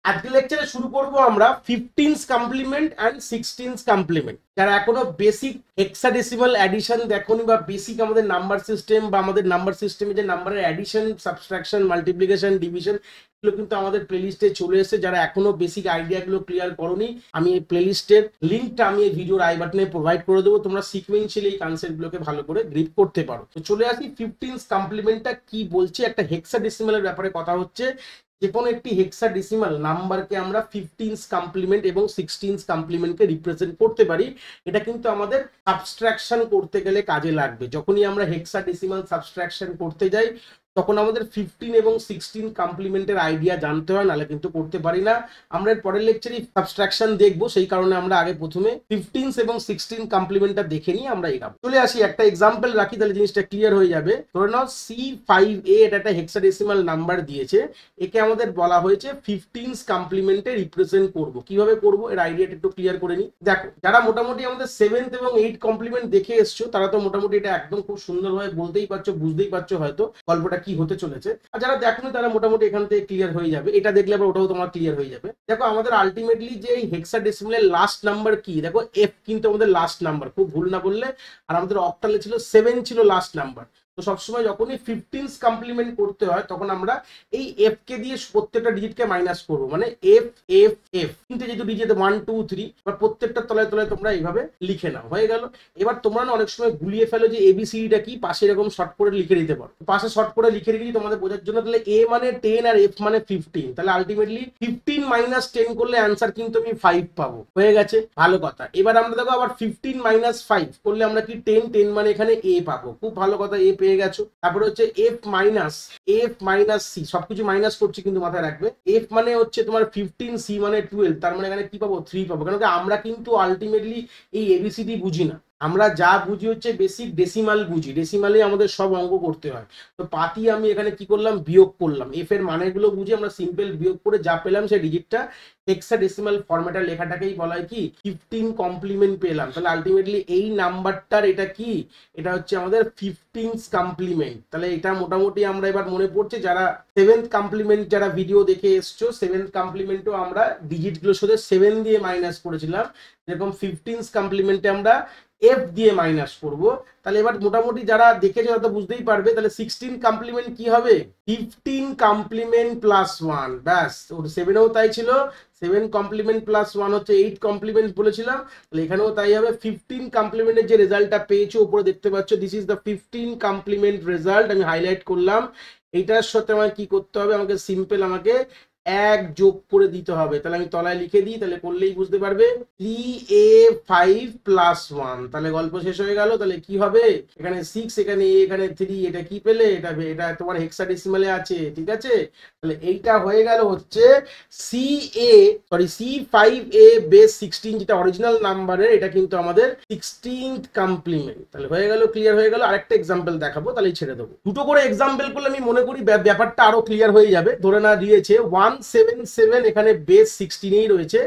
আজকে লেকচারে শুরু করব আমরা 15th complement and 16th complement. যারা এখনো বেসিক হেক্সাডেসিমাল অ্যাডিশন দেখোনি বা বেসিক আমাদের নাম্বার সিস্টেম বা আমাদের নাম্বার সিস্টেমে যে নাম্বারের অ্যাডিশন, সাবট্রাকশন, মাল্টিপ্লিকেশন, ডিভিশন এগুলো কিন্তু আমাদের প্লেলিস্টে চলে এসেছে। যারা এখনো বেসিক আইডিয়াগুলো ক্লিয়ার করোনি, আমি এই প্লেলিস্টের লিঙ্কটা আমি এই ভিডিওর আই বাটনে প্রোভাইড করে দেবো। তোমরা সিকোয়েন্সিয়ালি এই কনসেপ্টগুলোকে ভালো করে গ্রিপ করতে পারো। তো চলে আসি 15th কমপ্লিমেন্টটা কি বলছে। একটা হেক্সাডেসিমালের ব্যাপারে কথা হচ্ছে। যে কোনো একটি হেক্সাডেসিমাল নাম্বারকে আমরা 15th কমপ্লিমেন্ট এবং 16th কমপ্লিমেন্টকে রিপ্রেজেন্ট করতে পারি। এটা কিন্তু আমাদের সাবট্রাকশন করতে গেলে কাজে লাগবে। যখনই আমরা হেক্সাডেসিমাল সাবট্রাকশন করতে যাই তখন আমাদের 15 এবং 16 কমপ্লিমেন্টের আইডিয়া জানতে হয়, নাহলে কিন্তু করতে পারি না। আমরা এর পরের লেকচারে সাবট্রাকশন দেখবো, সেই কারণে আমরা আগে প্রথমে 15 এবং 16 কমপ্লিমেন্টটা দেখে নিয়ে আমরা এগাবো। চলে আসি, একটা এক্সাম্পল রাখি তাহলে জিনিসটা ক্লিয়ার হয়ে যাবে। ধরে নাও C5A, এটা একটা হেক্সাডেসিমাল নাম্বার দিয়েছে। একে আমাদের বলা হয়েছে 15th কমপ্লিমেন্টে রিপ্রেজেন্ট করব। কিভাবে করব এর আইডিয়াটা একটু ক্লিয়ার করে নিই। দেখো, যারা মোটামুটি আমাদের 7th এবং 8th কমপ্লিমেন্ট দেখে এসছো তারা তো মোটামুটি এটা একদম খুব সুন্দরভাবে বলতেই পারছো, বুঝতেই পারছো হয়তো গল্পটা কি হতে চলেছে। আর যারা দেখোনি তারা মোটামুটি এখান থেকে ক্লিয়ার হয়ে যাবে। এটা দেখলে আবার ওটাও তোমার ক্লিয়ার হয়ে যাবে। দেখো, আমাদের আলটিমেটলি যে এই হেক্সাডেসিমালের লাস্ট নাম্বার কি, দেখো F কিন্তু আমাদের লাস্ট নাম্বার, খুব ভুল না বললে। আর আমাদের অক্টালে ছিল 7 ছিল লাস্ট নাম্বার। তো সবসময় যখনই 15th কমপ্লিমেন্ট করতে হয় তখন আমরা এই এফ কে দিয়ে প্রত্যেকটা ডিজিটকে মাইনাস করবো, মানে এফ এফ এফ। কিন্তু যেহেতু ডিজিট 1 2 3, এবার প্রত্যেকটা তলায় তলায় তোমরা এইভাবে লিখে নাও, হয়ে গেল। এবার তোমরা না অনেক সময় গুলিয়ে ফেলো যে এবিসিডিটা কি, পাশে এরকম শর্ট করে লিখে দিতে পারো। পাশে শর্ট করে লিখে রেখেছি তোমাদের বোঝার জন্য। তাহলে এ মানে 10 আর এফ মানে 15, তাহলে আলটিমেটলি 15 মাইনাস 10 করলে অ্যান্সার কিন্তু আমি 5 পাবো। হয়ে গেছে, ভালো কথা। এবার আমরা দেখো আবার 15 মাইনাস 5 করলে আমরা কি 10, 10 মানে এখানে এ পাবো। খুব ভালো কথা, এ পেয়ে গেছো। তারপরে হচ্ছে এফ মাইনাস সি, সবকিছু মাইনাস করছি কিন্তু মাথায় রাখবে। এফ মানে হচ্ছে তোমার 15, সি মানে 12, তার মানে এখানে কি পাবো 3 পাবো। কেন কি আমরা কিন্তু আলটিমেটলি এই এবিসিডি বুঝি না, আমরা যা বুঝি হচ্ছে বেসিক ডেসিমাল বুঝি। ডেসিমালে আমাদের সব অঙ্ক করতে হয়। তো পাতি আমি এখানে কি করলাম, বিয়োগ করলাম। এফ এর মানেগুলো বুঝি আমরা সিম্পল বিয়োগ করে যা পেলাম সেই ডিজিটটা হেক্সাডেসিমাল ফরম্যাটে লেখাটাকেই বলা হয় কি 15 কমপ্লিমেন্ট পেলাম। তাহলে আলটিমেটলি এই নাম্বারটার এটা কি, এটা হচ্ছে আমাদের 15th কমপ্লিমেন্ট। তাহলে এটা মোটামুটি আমরা এবার মনে পড়ছে যারা 7th কমপ্লিমেন্ট যারা ভিডিও দেখে এসছো, 7th কমপ্লিমেন্টও আমরা ডিজিটগুলোর সাথে 7 দিয়ে মাইনাস করেছিলাম। যেরকম 15th কমপ্লিমেন্টে আমরা এফ দিয়ে মাইনাস করব। তাহলে এবার মোটামুটি যারা দেখেছো তারা তো বুঝতেই পারবে। তাহলে 16 কমপ্লিমেন্ট কি হবে, 15 কমপ্লিমেন্ট প্লাস 1। ব্যাস, ওর 7এও তাই ছিল, 7 কমপ্লিমেন্ট প্লাস 1 হচ্ছে 8 কমপ্লিমেন্ট বলেছিলাম। তাহলে এখানেও তাই হবে। 15 কমপ্লিমেন্টের যে রেজাল্টটা পেয়েছো উপরে দেখতে পাচ্ছ, this is the 15 complement result. আমি হাইলাইট করলাম। এইটার সাথে আমাকে কি করতে হবে, আমাকে সিম্পল আমাকে 1 যোগ করে দিতে হবে। তাহলে আমি তলায় লিখে দিই, তাহলে করলেই বুঝতে পারবে 3a5 প্লাস 1। তাহলে গল্প শেষ হয়ে গেল। তাহলে কি হবে, এখানে 6, এখানে a, এখানে 3, এটা কি পেলে, এটা তোমার হেক্সাডেসিমালে আছে, ঠিক আছে। তাহলে এইটা হয়ে গেল হচ্ছে C5a বেস 16, যেটা অরিজিনাল নাম্বারের, এটা কিন্তু আমাদের 16th কমপ্লিমেন্ট। তাহলে হয়ে গেল, ক্লিয়ার হয়ে গেল। আরেকটা এক্সাম্পল দেখাবো, তাহলেই ছেড়ে দেবো। দুটো করে এক্সাম্পল করলে আমি মনে করি ব্যাপারটা আরো ক্লিয়ার হয়ে যাবে। ধরে না দিয়েছে 177, এখানে বেস 16এই রয়েছে।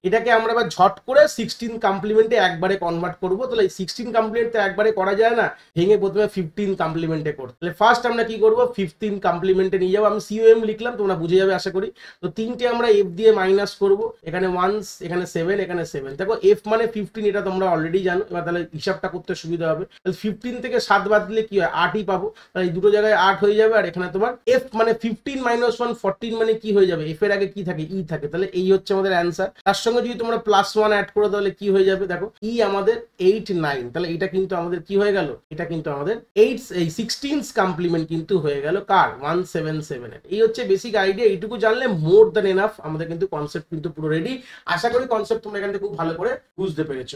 এটাকে আমরা এবার ঝট করে 16 কমপ্লিমেন্টে একবারে কনভার্ট করব। তাহলে 16 কমপ্লিমেন্টে একবারে করা যায় না, ভেঙে প্রথমে 15 কমপ্লিমেন্টে করতে। তাহলে ফার্স্ট আমরা কি করব, 15 কমপ্লিমেন্টে নিয়ে যাবো। আমি সিওএম লিখলাম, তোমরা বুঝে যাবে আশা করি। তো তিনটে আমরা এফ দিয়ে মাইনাস করব। এখানে 1, এখানে 7, এখানে 7। দেখো এফ মানে 15, এটা তোমরা অলরেডি জানো। এবার তাহলে হিসাবটা করতে সুবিধা হবে। তাহলে 15 থেকে 7 বাদ দিলে কি হয়, 8ই পাবো। তাহলে এই দুটো জায়গায় 8 হয়ে যাবে। আর এখানে তোমার এফ মানে 15 মাইনাস 1 14 মানে কি হয়ে যাবে, এফ এর আগে কি থাকে, ই থাকে। তাহলে এই হচ্ছে আমাদের অ্যান্সার। তার সঙ্গে যদি তোমরা প্লাস 1 অ্যাড করো তাহলে কি হয়ে যাবে, দেখো ই আমাদের 8 9। তাহলে এটা কিন্তু আমাদের কি হয়ে গেল, এটা কিন্তু আমাদের 16th কমপ্লিমেন্ট কিন্তু হয়ে গেল কার, 177। এই হচ্ছে বেসিক আইডিয়া। এইটুকু জানলে মোর দ্যান এনাফ, আমাদের কিন্তু কনসেপ্ট কিন্তু পুরো রেডি। আশা করি কনসেপ্ট তোমরা এখান থেকে খুব ভালো করে বুঝতে পেরেছো।